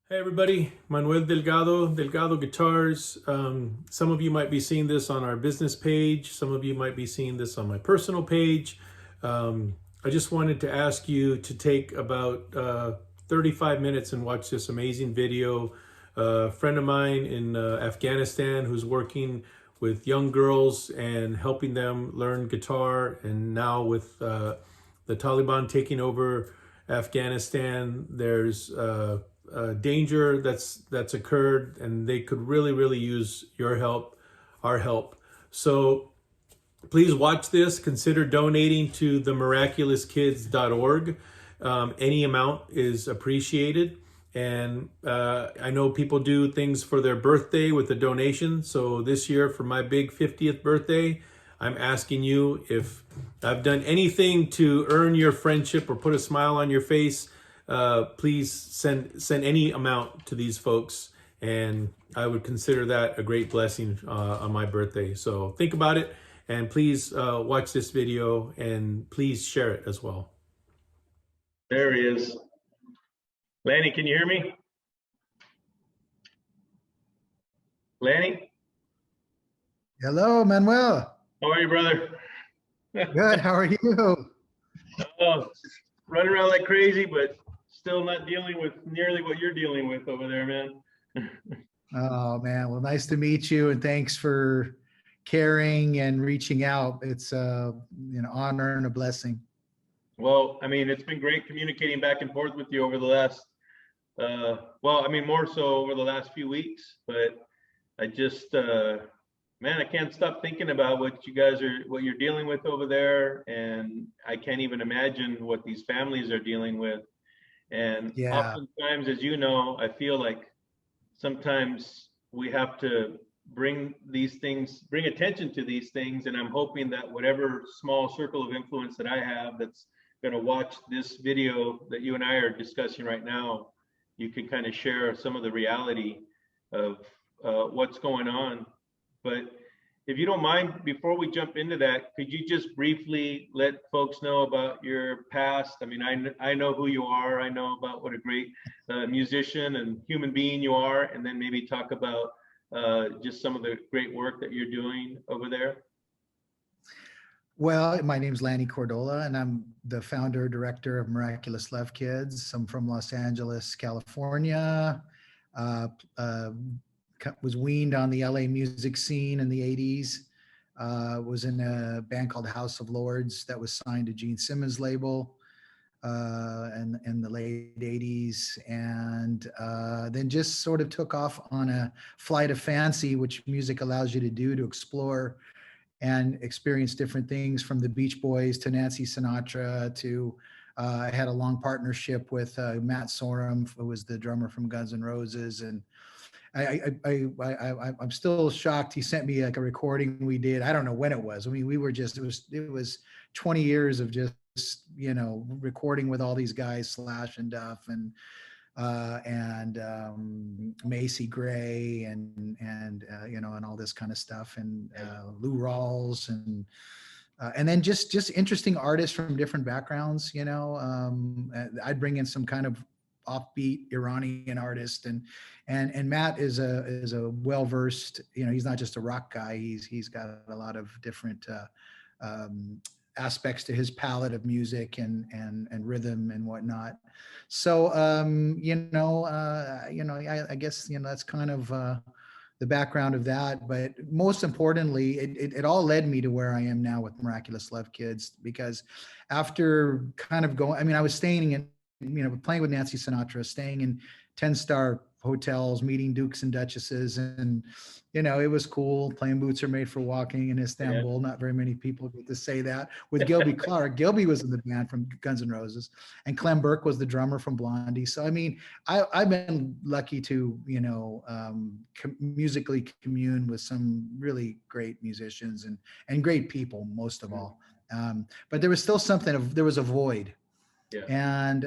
Hey everybody, Manuel Delgado, Delgado Guitars. Some of you might be seeing this on our business page. Some of you might be seeing this on my personal page. I just wanted to ask you to take about 35 minutes and watch this amazing video. A friend of mine in Afghanistan who's working with young girls and helping them learn guitar, and now with the Taliban taking over Afghanistan, there's danger that's occurred, and they could really use your help, our help. So please watch this. Consider donating to the miraculouskids.org. Any amount is appreciated. And I know people do things for their birthday with a donation. So this year, for my big 50th birthday, I'm asking you if I've done anything to earn your friendship or put a smile on your face. Please send any amount to these folks, and I would consider that a great blessing on my birthday. So think about it, and please watch this video, and please share it as well. There he is. Lanny, can you hear me? Lanny? Hello, Manuel. How are you, brother? Good. How are you? Oh, running around like crazy, but still not dealing with nearly what you're dealing with over there, man. Oh, man. Well, nice to meet you, and thanks for caring and reaching out. It's an honor and a blessing. Well, I mean, it's been great communicating back and forth with you over the last, more so over the last few weeks, but I just, man, I can't stop thinking about what you're dealing with over there. And I can't even imagine what these families are dealing with. And Yeah. oftentimes, as you know, I feel like sometimes we have to bring attention to these things. And I'm hoping that whatever small circle of influence that I have that's going to watch this video that you and I are discussing right now, you can kind of share some of the reality of what's going on. But if you don't mind, before we jump into that, could you just briefly let folks know about your past? I mean, I know who you are. I know about what a great musician and human being you are, and then maybe talk about just some of the great work that you're doing over there. Well, my name's Lanny Cordola, and I'm the founder director of Miraculous Love Kids. I'm from Los Angeles, California. Was weaned on the LA music scene in the 80s. Was in a band called House of Lords that was signed to Gene Simmons' label in the late 80s. And then just sort of took off on a flight of fancy, which music allows you to do, to explore and experience different things, from the Beach Boys to Nancy Sinatra to I had a long partnership with Matt Sorum, who was the drummer from Guns N' Roses. And I'm still shocked. He sent me like a recording we did. I don't know when it was. I mean, we were just, it was 20 years of just, recording with all these guys, Slash and Duff and Macy Gray and all this kind of stuff, and Lou Rawls and then just interesting artists from different backgrounds. I'd bring in some kind of offbeat Iranian artist, and Matt is a well-versed, he's not just a rock guy, he's got a lot of different aspects to his palette of music and rhythm and whatnot. So I guess that's kind of the background of that. But most importantly, it all led me to where I am now with Miraculous Love Kids, because after kind of going, I mean, I was staying in, playing with Nancy Sinatra, staying in 10-star hotels, meeting dukes and duchesses, and it was cool. Playing Boots Are Made for Walking in Istanbul. Yeah. Not very many people get to say that. With Gilby Clarke. Gilby was in the band from Guns N' Roses, and Clem Burke was the drummer from Blondie. So I mean, I've been lucky to musically commune with some really great musicians and great people, most of all. But there was still there was a void. Yeah. And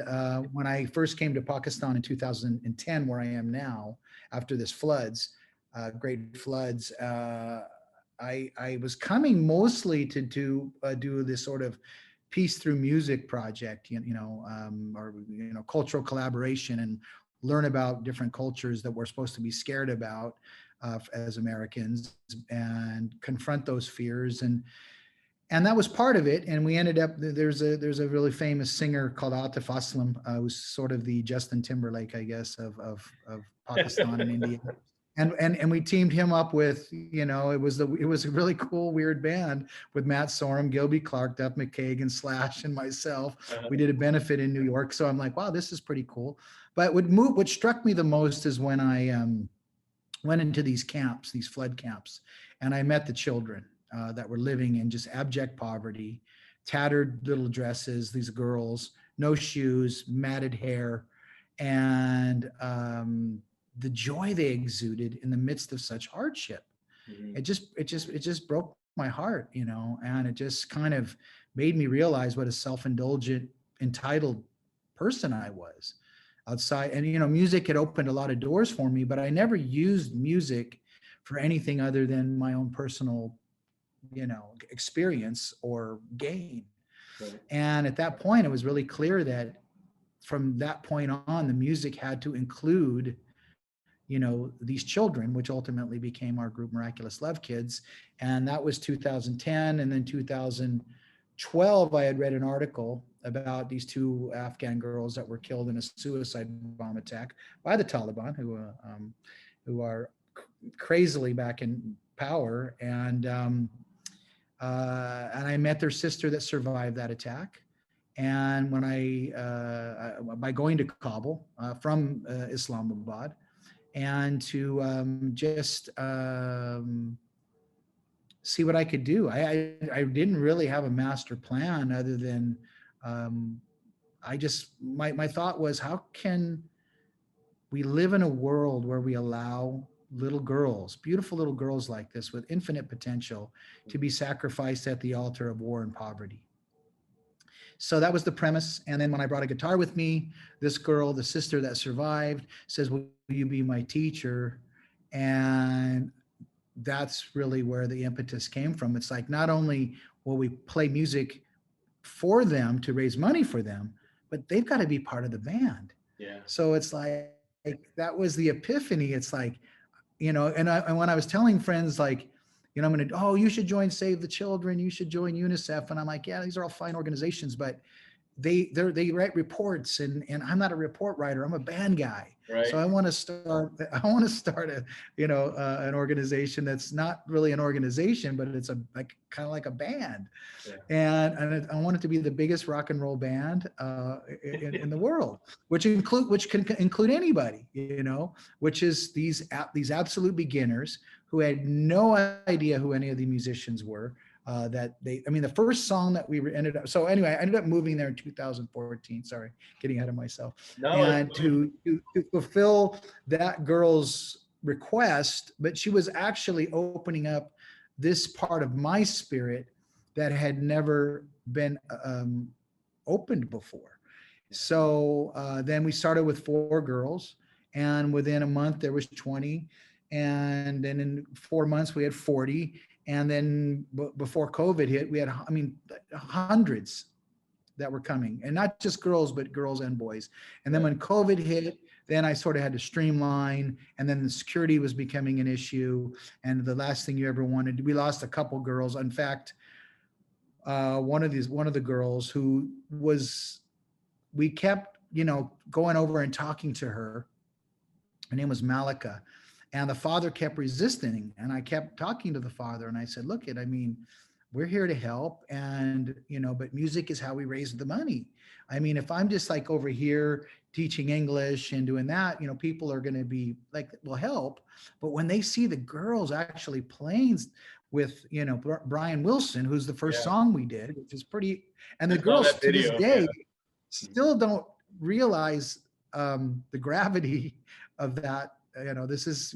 when I first came to Pakistan in 2010, where I am now, after this great floods, I was coming mostly to do this sort of peace through music project, or cultural collaboration, and learn about different cultures that we're supposed to be scared about as Americans, and confront those fears. And that was part of it. And we ended up, there's a really famous singer called Atif Aslam, who's sort of the Justin Timberlake, I guess, of Pakistan and India. And we teamed him up with, it was a really cool, weird band with Matt Sorum, Gilby Clark, Duff McKagan, Slash, and myself. We did a benefit in New York. So I'm like, wow, this is pretty cool. But what struck me the most is when I went into these camps, these flood camps, and I met the children that were living in just abject poverty, tattered little dresses, these girls, no shoes, matted hair, and the joy they exuded in the midst of such hardship. Mhm. It just broke my heart, and it just kind of made me realize what a self-indulgent, entitled person I was outside. And music had opened a lot of doors for me, but I never used music for anything other than my own personal experience or gain. Right. And at that point, it was really clear that from that point on, the music had to include these children, which ultimately became our group Miraculous Love Kids. And that was 2010. And then 2012, I had read an article about these two Afghan girls that were killed in a suicide bomb attack by the Taliban, who are crazily back in power. And I met their sister that survived that attack. And when by going to Kabul from Islamabad, and to just see what I could do. I didn't really have a master plan other than my thought was, how can we live in a world where we allow little girls, beautiful little girls like this with infinite potential, to be sacrificed at the altar of war and poverty? So that was the premise. And then when I brought a guitar with me, this girl, the sister that survived, says, will you be my teacher? And that's really where the impetus came from. It's like, not only will we play music for them to raise money for them, but they've got to be part of the band. Yeah. So it's like that was the epiphany. It's like, and when I was telling friends, like, you should join Save the Children, you should join UNICEF. And I'm like, yeah, these are all fine organizations, but they write reports, and I'm not a report writer. I'm a band guy. Right. So I want to start a, an organization that's not really an organization, but it's kind of like a band. Yeah. And I want it to be the biggest rock and roll band in the world, which can include anybody, which is these absolute beginners who had no idea who any of the musicians were. The first song that we ended up, so anyway, I ended up moving there in 2014. Sorry, getting ahead of myself. No, and to fulfill that girl's request, but she was actually opening up this part of my spirit that had never been opened before. So then we started with 4 girls, and within a month there was 20, and then in 4 months we had 40. And then before COVID hit, we had, hundreds that were coming, and not just girls, but girls and boys. And then when COVID hit, then I sort of had to streamline, and then the security was becoming an issue. And the last thing you ever wanted, we lost a couple girls. In fact, one of the girls who was, we kept, going over and talking to her. Her name was Malika. And the father kept resisting, and I kept talking to the father, and I said, look, we're here to help, and, but music is how we raise the money. If I'm just like over here teaching English and doing that, people are going to be like, will help. But when they see the girls actually playing with, Brian Wilson, who's the first song we did, which is pretty, and the girls to this day still don't realize the gravity of that. This is,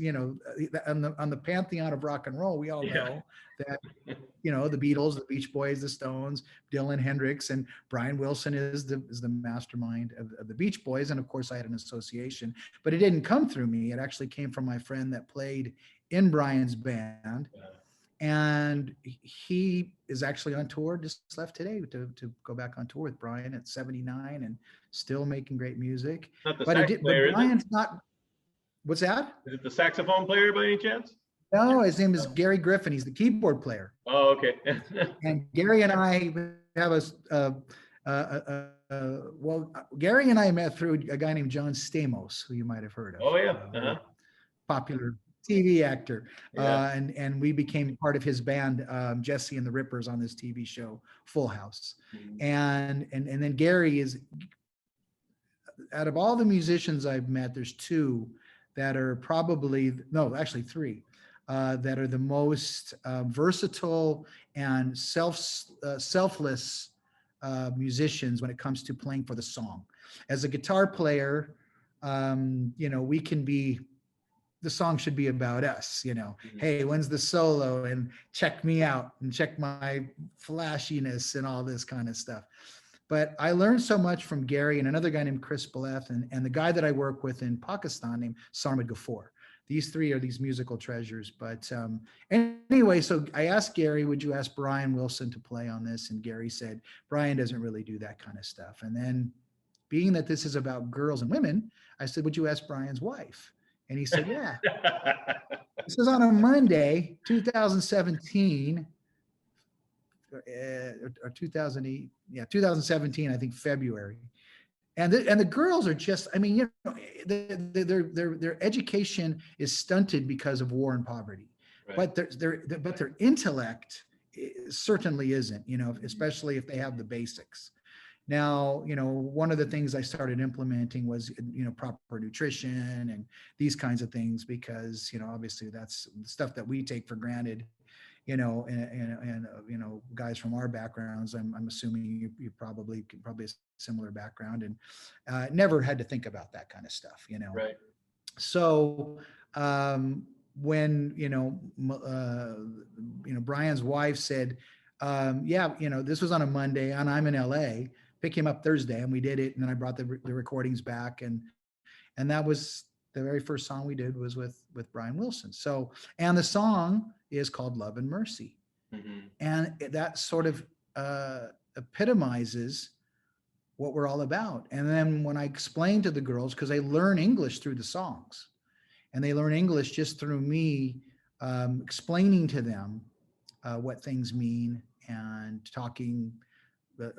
on the pantheon of rock and roll, we all know that, the Beatles, the Beach Boys, the Stones, Dylan, Hendrix, and Brian Wilson is the mastermind of the Beach Boys. And of course I had an association, but it didn't come through me. It actually came from my friend that played in Brian's band. And he is actually on tour, just left today to go back on tour with Brian at 79 and still making great music. Not the But sax but player, is it? Brian's not, what's that? Is it the saxophone player by any chance? No, his name is Gary Griffin. He's the keyboard player. Oh, okay. And Gary and I have well, Gary and I met through a guy named John Stamos, who you might have heard of. Oh, yeah. Uh-huh. Popular TV actor. Yeah. And we became part of his band, Jesse and the Rippers, on this TV show, Full House. Mhm. And then Gary is, out of all the musicians I've met, there's two that are probably, no, actually three, that are the most versatile and selfless musicians when it comes to playing for the song. As a guitar player, we can be, the song should be about us, Mhm. Hey, when's the solo, and check me out and check my flashiness and all this kind of stuff. But I learned so much from Gary and another guy named Chris Beleth, and the guy that I work with in Pakistan named Sarmad Ghafoor. These three are these musical treasures. But anyway, so I asked Gary, would you ask Brian Wilson to play on this? And Gary said, Brian doesn't really do that kind of stuff. And then, being that this is about girls and women, I said, would you ask Brian's wife? And he said, yeah. This is on a Monday, 2017, or 2008, 2017, I think February. And the girls are just, I mean, their education is stunted because of war and poverty, Right. but their intellect certainly isn't, especially if they have the basics. Now, one of the things I started implementing was, proper nutrition and these kinds of things, because, obviously that's stuff that we take for granted, and guys from our backgrounds, I'm assuming you probably a similar background, and never had to think about that kind of stuff, Right. So, when, Brian's wife said, this was on a Monday and I'm in LA, pick him up Thursday, and we did it. And then I brought the recordings back, and that was the very first song we did, was with Brian Wilson. So, and the song is called Love and Mercy. Mm-hmm. And that sort of epitomizes what we're all about. And then when I explain to the girls, because they learn English through the songs, and they learn English just through me explaining to them what things mean, and talking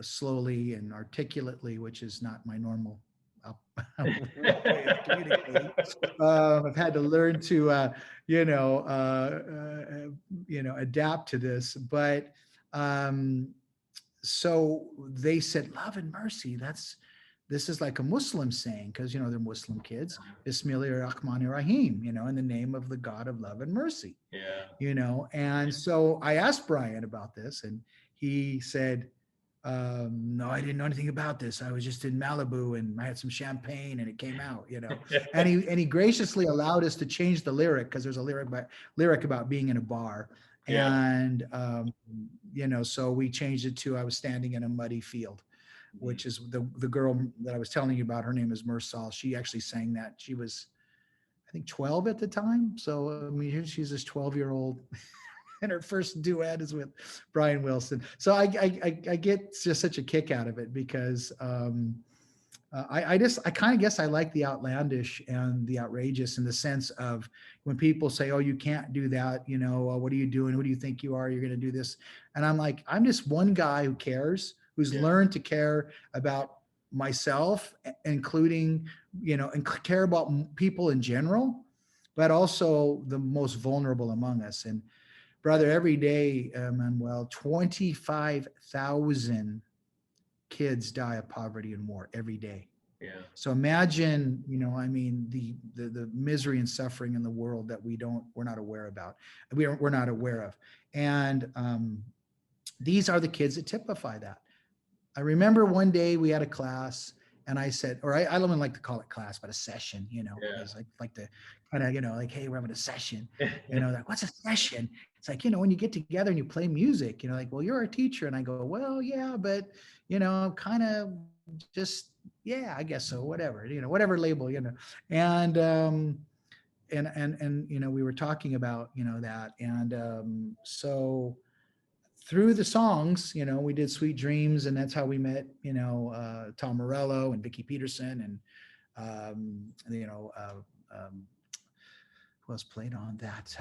slowly and articulately, which is not my normal way of communicating. I've had to learn to, adapt to this. But so they said, Love and Mercy, this is like a Muslim saying, because, they're Muslim kids. Bismillahir Rahmanir Rahim, in the name of the God of love and mercy. Yeah. And so I asked Brian about this, and he said, no, I didn't know anything about this. I was just in Malibu and I had some champagne and it came out, and he graciously allowed us to change the lyric, because there's a lyric about being in a bar. Yeah. And, so we changed it to, I was standing in a muddy field, which is the girl that I was telling you about. Her name is Mursal. She actually sang that. She was, I think, 12 at the time. So, I mean, she's this 12-year-old and her first duet is with Brian Wilson. So I get just such a kick out of it, because I kind of guess I like the outlandish and the outrageous, in the sense of when people say, oh, you can't do that, what are you doing? Who do you think you are? You're going to do this. And I'm like, I'm just one guy who cares, who's learned to care about myself, including, and care about people in general, but also the most vulnerable among us. And brother, every day, Manuel, 25,000 kids die of poverty and war every day. Yeah. So imagine, the misery and suffering in the world that we're not aware about. We're not aware of. And these are the kids that typify that. I remember one day we had a class, and I said, or I don't even like to call it class, but a session, because I like to kind of, like, hey, we're having a session, like, what's a session? It's like, when you get together and you play music, like, well, you're our teacher. And I go, well, yeah, but, kind of just, yeah, I guess so, whatever, whatever label, and and we were talking about that, and so through the songs, we did Sweet Dreams, and that's how we met, Tom Morello and Vicki Peterson, and who else played on that?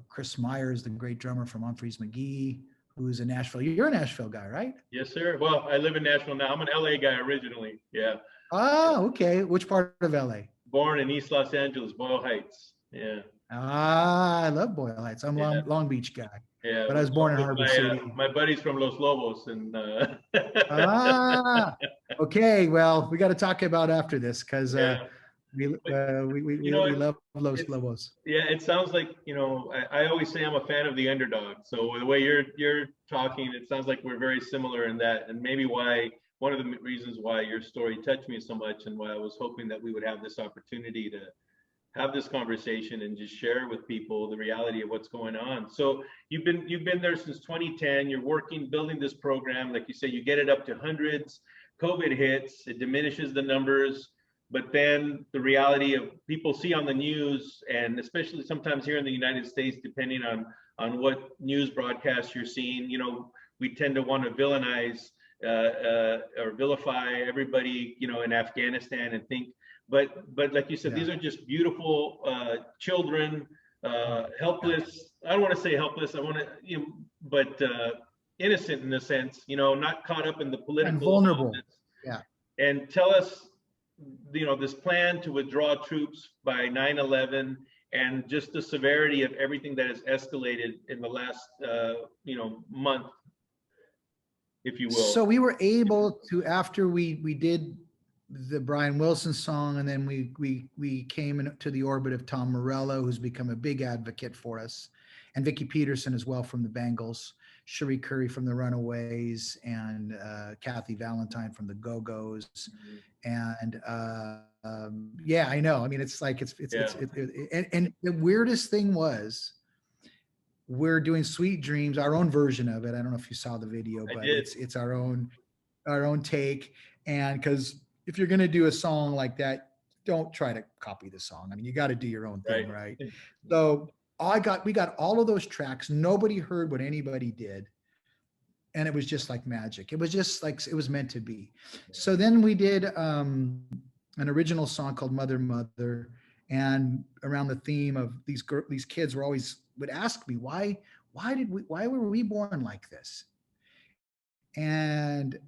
Chris Myers, the great drummer from Humphreys McGee, who's in Nashville. You're a Nashville guy, right? Yes, sir. Well, I live in Nashville now. I'm an LA guy originally. Yeah. Oh, okay. Which part of LA? Born in East Los Angeles, Boyle Heights. Yeah. Ah, I love Boyle Heights. I'm Yeah. Long Beach guy, Yeah. but I was born in Harbor City. My buddies from Los Lobos, and Ah, okay. Well, we got to talk about after this, because yeah. we It, love Los Lobos. yeah, it sounds like, I always say I'm a fan of the underdog. So the way you're talking, it sounds like we're very similar in that, and maybe one of the reasons why your story touched me so much, and why I was hoping that we would have this opportunity to have this conversation and just share with people the reality of what's going on. So you've been there since 2010. You're working, building this program. Like you say, you get it up to hundreds. COVID hits, it diminishes the numbers. But then the reality of people see on the news, and especially sometimes here in the United States, depending on what news broadcast you're seeing, we tend to want to villainize or vilify everybody, in Afghanistan, and think. But like you said, these are just beautiful children, helpless. I don't want to say helpless. I want to, but innocent in a sense, not caught up in the political and vulnerable. Yeah. And tell us, this plan to withdraw troops by 9/11, and just the severity of everything that has escalated in the last, month, if you will. So we were able to, after we did the Brian Wilson song, and then we came into the orbit of Tom Morello, who's become a big advocate for us, and Vicki Peterson as well from the Bangles, Cherie Curry from the Runaways, and Kathy Valentine from the Go-Go's. And yeah, I know. I mean, it's like and the weirdest thing was, we're doing Sweet Dreams, our own version of it. I don't know if you saw the video, but it's our own take. And because if you're going to do a song like that, don't try to copy the song. I mean, you got to do your own thing, right? So we got all of those tracks. Nobody heard what anybody did. And it was just like magic. It was just like, it was meant to be. So then we did an original song called Mother, Mother. And around the theme of these kids would ask me, why were we born like this? And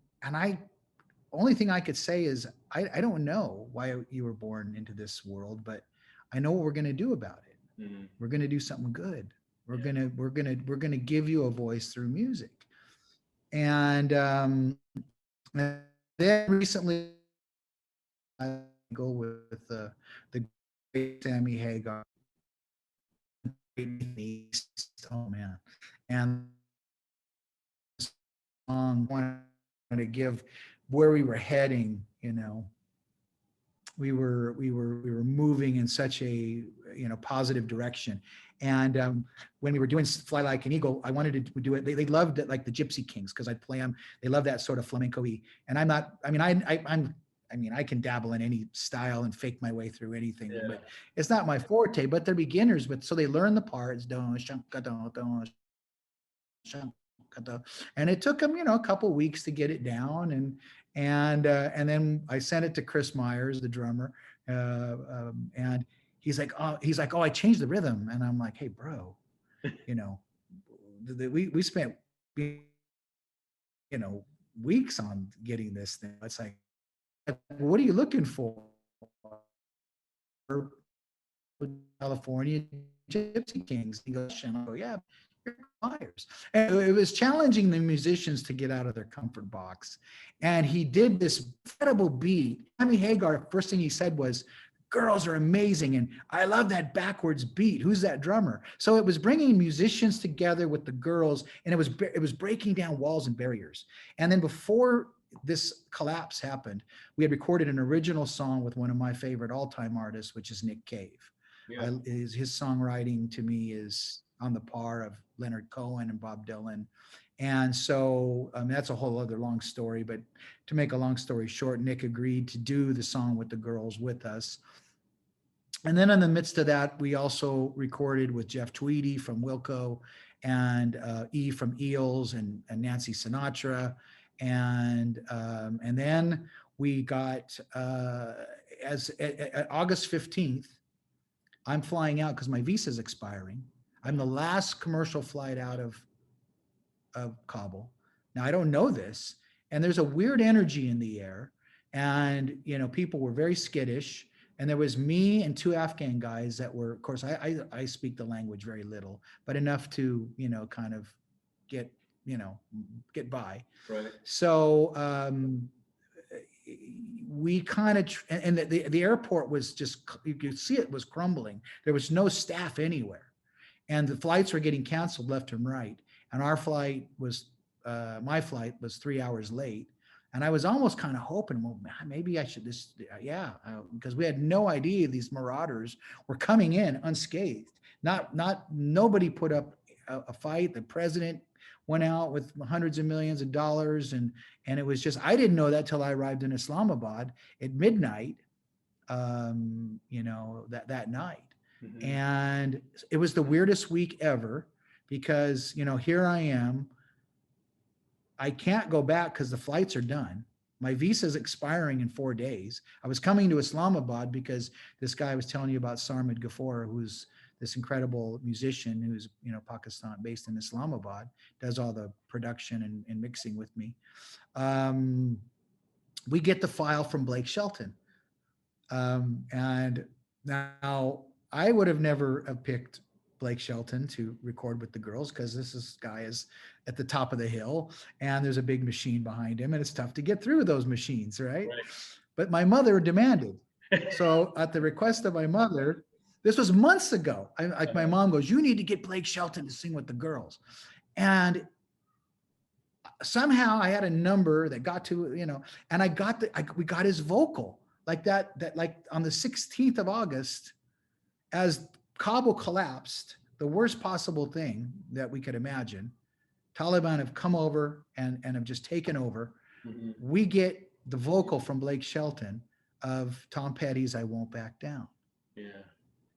only thing I could say is, I don't know why you were born into this world, but I know what we're going to do about it. Mm-hmm. We're going to do something good. We're going to give you a voice through music. And then recently I go with the great Sammy Hagar. Oh man. And wanted to give where we were heading, we were moving in such a positive direction. And when we were doing Fly Like an Eagle, I wanted to do it. They loved it, like the Gypsy Kings, because I'd play them. They love that sort of flamenco-y. And I'm not. I mean, I can dabble in any style and fake my way through anything, but it's not my forte. But they're beginners, so they learn the parts. And it took them, a couple weeks to get it down. And then I sent it to Chris Myers, the drummer, and he's like, oh, I changed the rhythm. And I'm like, hey, bro, we spent, weeks on getting this thing. It's like, what are you looking for? California Gypsy Kings. He goes, and I go, yeah, you're Myers. And it was challenging the musicians to get out of their comfort box. And he did this incredible beat. Sammy Hagar, first thing he said was, girls are amazing, and I love that backwards beat. Who's that drummer? So it was bringing musicians together with the girls, and it was breaking down walls and barriers. And then before this collapse happened, we had recorded an original song with one of my favorite all-time artists, which is Nick Cave. Yeah. His songwriting to me is on the par of Leonard Cohen and Bob Dylan. And so that's a whole other long story, but to make a long story short, Nick agreed to do the song with the girls with us. And then in the midst of that, we also recorded with Jeff Tweedy from Wilco, and E from Eels, and Nancy Sinatra. And then we got, as at August 15th, I'm flying out because my visa is expiring. I'm the last commercial flight out of Kabul. Now I don't know this, and there's a weird energy in the air, and people were very skittish. And there was me and two Afghan guys that were, of course, I speak the language very little, but enough to kind of get get by. Right. So we kind of, and the airport was just, you could see it was crumbling. There was no staff anywhere, and the flights were getting canceled left and right. And our flight was, my flight was 3 hours late. And I was almost kind of hoping, well, maybe I should just, because we had no idea these marauders were coming in unscathed. Nobody put up a fight. The president went out with hundreds of millions of dollars, and it was just, I didn't know that till I arrived in Islamabad at midnight, that night. Mm-hmm. And it was the weirdest week ever, because here I am. I can't go back because the flights are done. My visa is expiring in 4 days. I was coming to Islamabad because this guy I was telling you about, Sarmad Ghafoor, who's this incredible musician who's Pakistan, based in Islamabad, does all the production and mixing with me. We get the file from Blake Shelton, and now I would have never have picked Blake Shelton to record with the girls, because this guy is at the top of the hill, and there's a big machine behind him, and it's tough to get through those machines, right? But my mother demanded. So at the request of my mother, this was months ago, my mom goes, you need to get Blake Shelton to sing with the girls. And somehow I had a number that got to, and we got his vocal like that like on the 16th of August, as Kabul collapsed, the worst possible thing that we could imagine. Taliban have come over and have just taken over. Mm-hmm. We get the vocal from Blake Shelton of Tom Petty's I Won't Back Down. Yeah.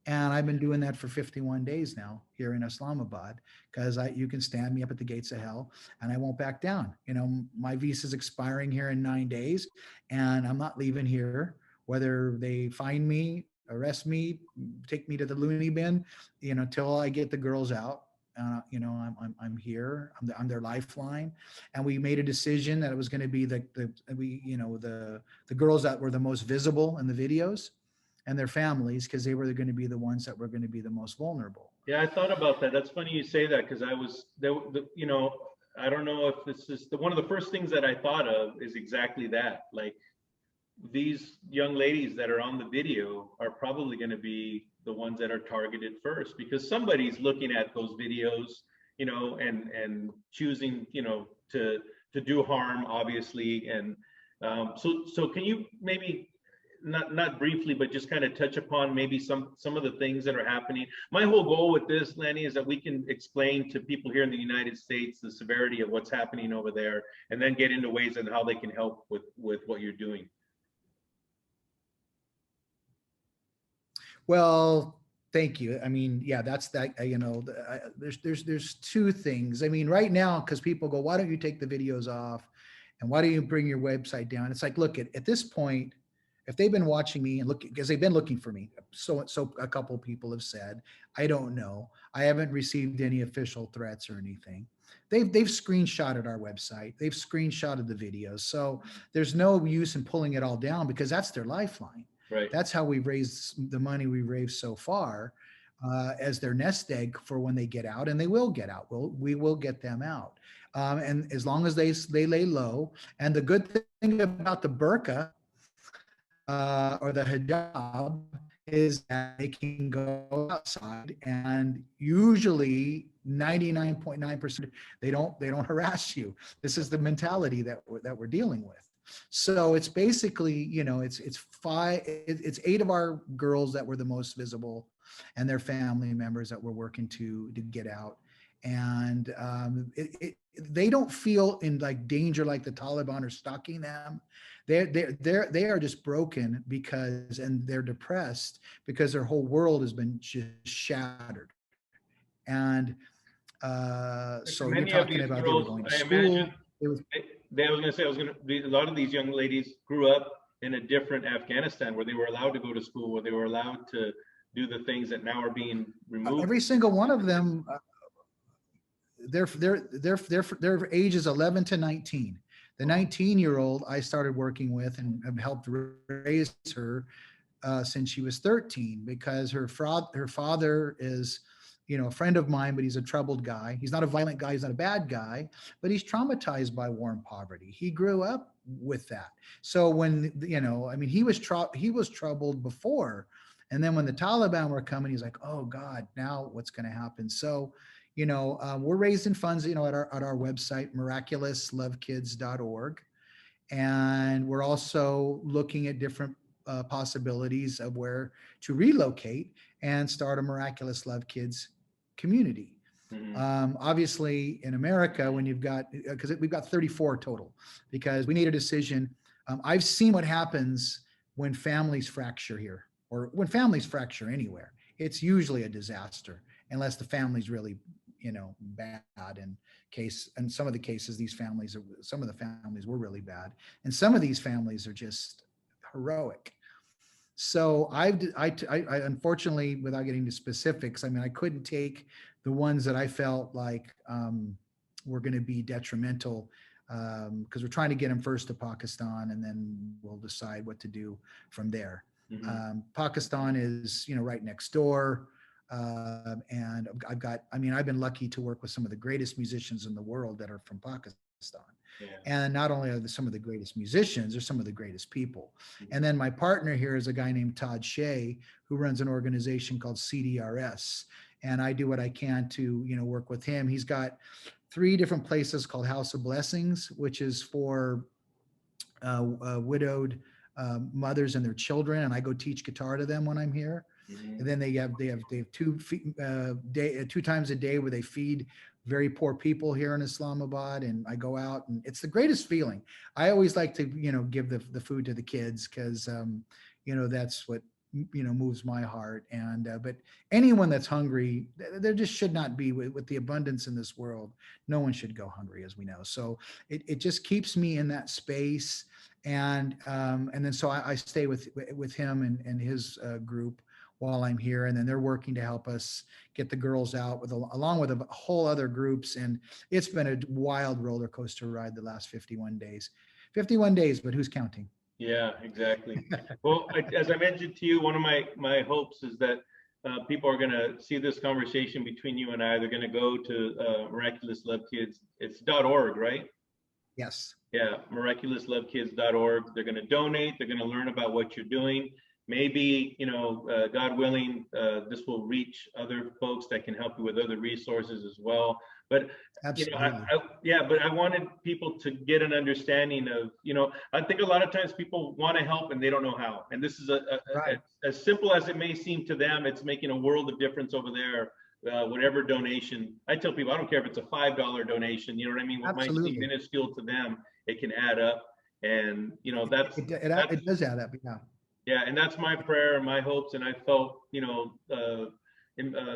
And I've been doing that for 51 days now here in Islamabad, because you can stand me up at the gates of hell and I won't back down. My visa is expiring here in 9 days, and I'm not leaving here, whether they find me, arrest me, take me to the loony bin, till I get the girls out. I'm here. I'm their lifeline. And we made a decision that it was going to be the girls that were the most visible in the videos, and their families, because they were going to be the ones that were going to be the most vulnerable. Yeah, I thought about that. That's funny you say that, because I was there. I don't know if this is one of the first things that I thought of is exactly that. Like, these young ladies that are on the video are probably going to be the ones that are targeted first, because somebody's looking at those videos, and choosing, to do harm, obviously. And so can you maybe not briefly, but just kind of touch upon maybe some of the things that are happening? My whole goal with this, Lanny, is that we can explain to people here in the United States the severity of what's happening over there, and then get into ways and how they can help with what you're doing. Well, thank you. I mean, yeah, that's that, there's two things. I mean, right now, because people go, why don't you take the videos off? And why don't you bring your website down? It's like, look, at this point, if they've been watching me and looking, because they've been looking for me, so a couple people have said, I don't know. I haven't received any official threats or anything. They've screenshotted our website. They've screenshotted the videos. So there's no use in pulling it all down, because that's their lifeline. Right. That's how we've raised the money we've raised so far, as their nest egg for when they get out, and they will get out. We will get them out. And as long as they lay low. And the good thing about the burqa or the hijab is that they can go outside, and usually 99.9% they don't harass you. This is the mentality that we're dealing with. So it's basically, it's 8 of our girls that were the most visible, and their family members that we're working to get out. And they don't feel in like danger, like the Taliban are stalking them. They are just broken because, and they're depressed because their whole world has been just shattered. And so you're Many of talking these about they were girls, going to I imagine, school. It was I was going to say, a lot of these young ladies grew up in a different Afghanistan where they were allowed to go to school, where they were allowed to do the things that now are being removed. every single one of them. Their age is 11 to 19. The 19-year-old I started working with and have helped raise her since she was 13, because her father is, a friend of mine, but he's a troubled guy. He's not a violent guy. He's not a bad guy, but he's traumatized by war and poverty. He grew up with that. So when, I mean, he was troubled before. And then when the Taliban were coming, he's like, oh God, now what's going to happen? So, we're raising funds, at our website, miraculouslovekids.org. And we're also looking at different possibilities of where to relocate and start a Miraculous Love Kids community. Obviously, in America, when you've got, because we've got 34 total, because we need a decision. I've seen what happens when families fracture here, or when families fracture anywhere. It's usually a disaster, unless the family's really, bad. And some of the cases, some of the families were really bad, and some of these families are just heroic. So I unfortunately, without getting to specifics, I mean, I couldn't take the ones that I felt like were going to be detrimental, because we're trying to get them first to Pakistan, and then we'll decide what to do from there. Pakistan is, right next door. And I've been lucky to work with some of the greatest musicians in the world that are from Pakistan. Yeah. And not only are they some of the greatest musicians, they're some of the greatest people. And then my partner here is a guy named Todd Shea, who runs an organization called CDRS. And I do what I can to, work with him. He's got 3 different places called House of Blessings, which is for widowed mothers and their children. And I go teach guitar to them when I'm here. And then they have 2 times a day where they feed very poor people here in Islamabad. And I go out, and it's the greatest feeling. I always like to, give the food to the kids, because, that's what, moves my heart. And, but anyone that's hungry, there just should not be, with the abundance in this world. No one should go hungry, as we know. So it just keeps me in that space. And then, so I stay with him and his group while I'm here, and then they're working to help us get the girls out along with a whole other groups. And it's been a wild roller coaster ride the last 51 days. 51 days, but who's counting? Yeah, exactly. Well, as I mentioned to you, one of my hopes is that people are going to see this conversation between you and I. They're going to go to Miraculous Love Kids. It's .org, right? Yes. Yeah, miraculouslovekids.org. They're going to donate. They're going to learn about what you're doing. Maybe, God willing, this will reach other folks that can help you with other resources as well. But, Absolutely. but I wanted people to get an understanding of, I think a lot of times people want to help and they don't know how. And this is Right. as simple as it may seem to them, it's making a world of difference over there. Whatever donation, I tell people, I don't care if it's a $5 donation, you know what I mean? What might seem minuscule to them, it can add up. And, it does add up. Yeah. Yeah, and that's my prayer and my hopes, and I felt,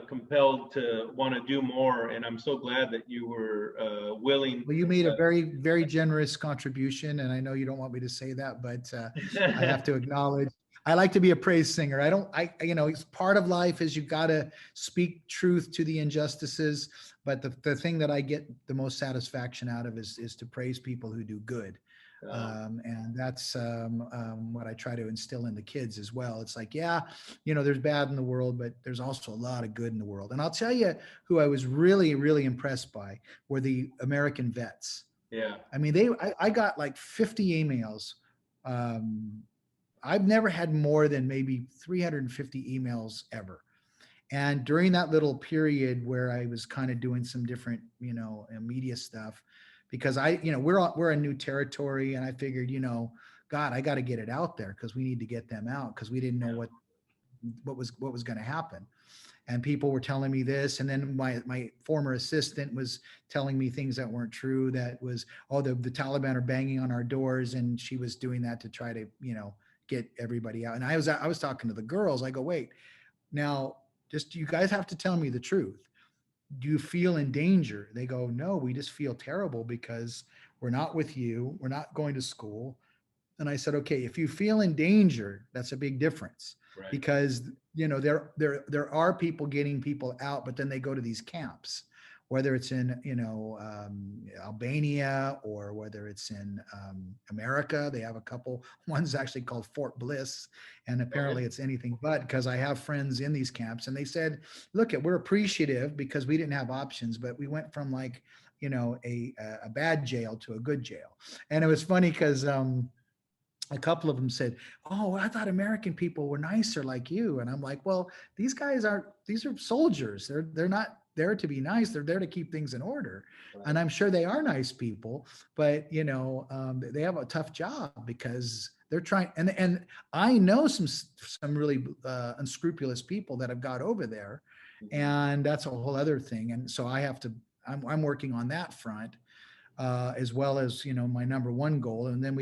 compelled to want to do more, and I'm so glad that you were willing. Well, you made a very, very generous contribution, and I know you don't want me to say that, but I have to acknowledge. I like to be a praise singer. It's part of life is you got to speak truth to the injustices, but the thing that I get the most satisfaction out of is to praise people who do good. And that's what I try to instill in the kids as well. It's like, there's bad in the world, but there's also a lot of good in the world. And I'll tell you who I was really, really impressed by were the American vets. Yeah. I mean, I got like 50 emails. I've never had more than maybe 350 emails ever. And during that little period where I was kind of doing some different, media stuff, because we're a new territory, and I figured, God, I got to get it out there because we need to get them out, because we didn't know what what was going to happen. And people were telling me this, and then my former assistant was telling me things that weren't true. That was, oh, the Taliban are banging on our doors, and she was doing that to try to, get everybody out. And I was talking to the girls. I go, wait, now, just, you guys have to tell me the truth. Do you feel in danger? They go, no, we just feel terrible because we're not with you. We're not going to school. And I said, okay, if you feel in danger, that's a big difference. Right. Because, there are people getting people out, but then they go to these camps, whether it's in, Albania, or whether it's in America. They have a couple, one's actually called Fort Bliss, and apparently it's anything but, because I have friends in these camps, and they said, look, we're appreciative because we didn't have options, but we went from like, a bad jail to a good jail. And it was funny because a couple of them said, oh, I thought American people were nicer like you. And I'm like, well, these are soldiers. They're not there to be nice. They're there to keep things in order. Right. And I'm sure they are nice people, but they have a tough job because they're trying. And I know some really unscrupulous people that have got over there, and that's a whole other thing. And so I'm working on that front, as well as, my number one goal. And then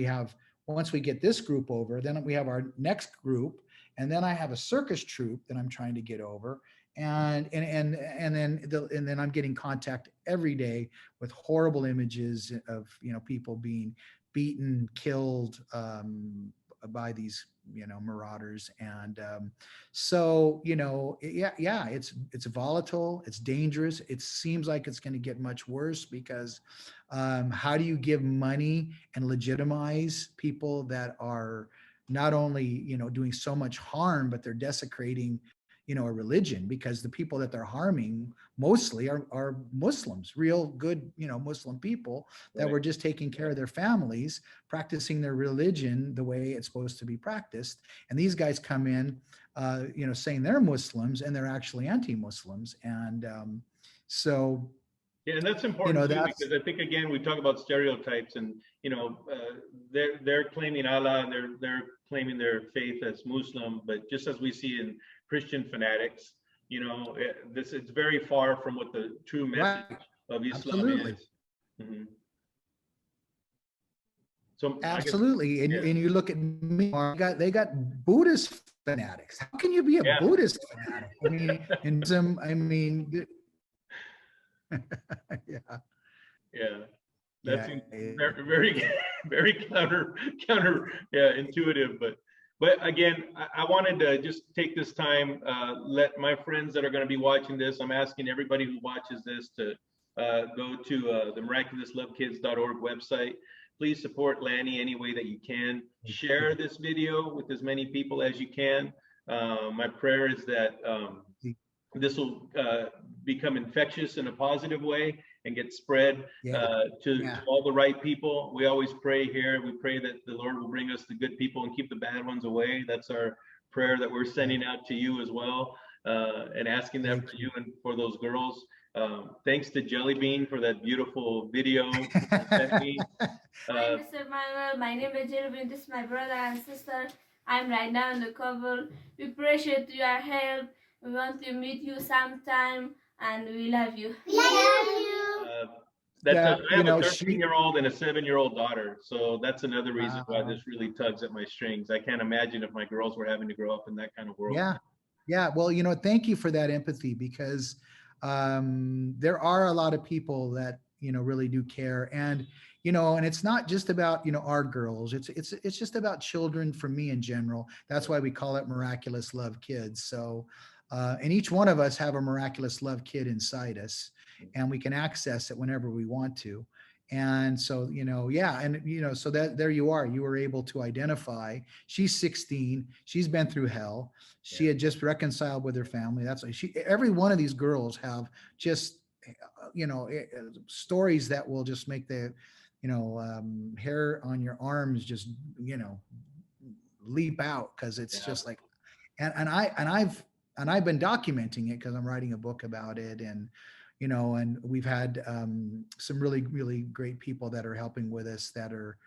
once we get this group over, then we have our next group, and then I have a circus troupe that I'm trying to get over, and then I'm getting contact every day with horrible images of people being beaten, killed by these marauders, and so it's volatile, it's dangerous. It seems like it's going to get much worse because how do you give money and legitimize people that are not only doing so much harm, but they're desecrating a religion? Because the people that they're harming mostly are Muslims, real good Muslim people that Right. were just taking care of their families, practicing their religion the way it's supposed to be practiced. And these guys come in saying they're Muslims, and they're actually anti-Muslims. And so Yeah, and that's important too, that's, because I think, again, we talk about stereotypes, and they're claiming Allah, and they're claiming their faith as Muslim, but just as we see in Christian fanatics, it's very far from what the true message right, of Islam absolutely. is. Mhm. So Absolutely. And, yeah. and you look at me, they got Buddhist fanatics. How can you be a Yeah. Buddhist fanatic? I mean, in some, yeah. Yeah, that's Yeah. very, very, very counter, yeah, intuitive. But again, I wanted to just take this time, let my friends that are going to be watching this. I'm asking everybody who watches this to go to the miraculouslovekids.org website. Please support Lanny any way that you can. Share this video with as many people as you can. My prayer is that this will become infectious in a positive way and get spread to all the right people. We always pray here. We pray that the Lord will bring us the good people and keep the bad ones away. That's our prayer that we're sending out to you as well, and asking that for you and for those girls. Thanks to Jelly Bean for that beautiful video you sent me. Hi, Mr. Manuel. My name is Jelly Bean. This is my brother and sister. I'm right now in the cover. We appreciate your help. We want to meet you sometime, and we love you. We love you. I have a 13-year-old and a 7-year-old daughter, so that's another reason why this really tugs at my strings. I can't imagine if my girls were having to grow up in that kind of world. Yeah. Well, thank you for that empathy, because there are a lot of people that really do care, and and it's not just about our girls. It's just about children, for me in general. That's why we call it Miraculous Love Kids. So and each one of us have a miraculous love kid inside us, and we can access it whenever we want to. And so so that there you are, you were able to identify. She's 16, she's been through hell, she had just reconciled with her family. That's why every one of these girls have just stories that will just make the hair on your arms just leap out, because it's just like, and I've been documenting it because I'm writing a book about it, and and we've had some really, really great people that are helping with us, that are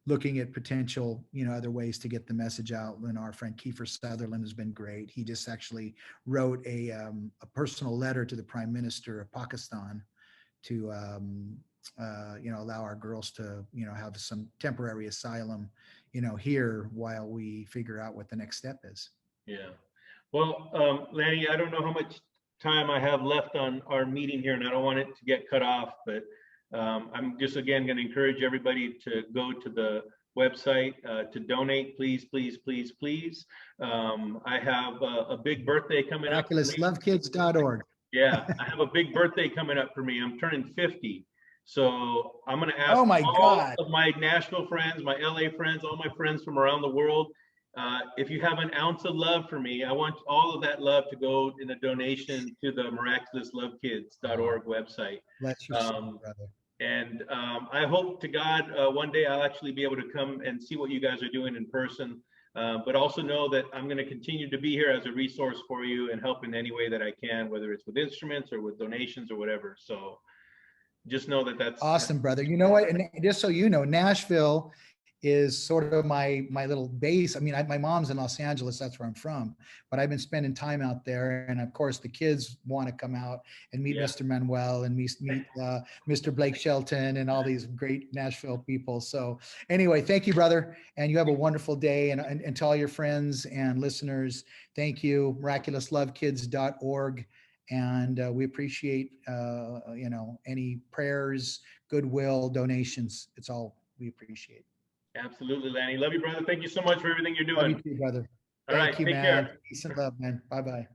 looking at potential, other ways to get the message out. And our friend Kiefer Sutherland has been great. He just actually wrote a personal letter to the Prime Minister of Pakistan to, allow our girls to, have some temporary asylum, here while we figure out what the next step is. Yeah. Well, Lanny, I don't know how much time I have left on our meeting here, and I don't want it to get cut off, but I'm just again going to encourage everybody to go to the website to donate, please, please, please, please. I have a big birthday coming up. MiraculousLoveKids.org. Yeah, I have a big birthday coming up for me. I'm turning 50. So I'm going to ask Oh my all God. of my Nashville friends, my LA friends, all my friends from around the world, if you have an ounce of love for me, I want all of that love to go in a donation to the miraculouslovekids.org website. Bless your soul, brother. And I hope to God one day I'll actually be able to come and see what you guys are doing in person, but also know that I'm going to continue to be here as a resource for you and help in any way that I can, whether it's with instruments or with donations or whatever. So just know that that's awesome, brother. You know what? And just so you know, Nashville is sort of my little base. I mean, my mom's in Los Angeles, that's where I'm from, but I've been spending time out there. And of course the kids want to come out and meet Mr. Manuel and meet Mr. Blake Shelton and all these great Nashville people. So anyway, thank you, brother. And you have a wonderful day. And to all your friends and listeners, thank you. MiraculousLoveKids.org. And we appreciate, any prayers, goodwill, donations. It's all we appreciate. Absolutely, Lanny. Love you, brother. Thank you so much for everything you're doing. Love you too, brother. All right, Thank you, take man. care. Peace and love, man. Bye-bye.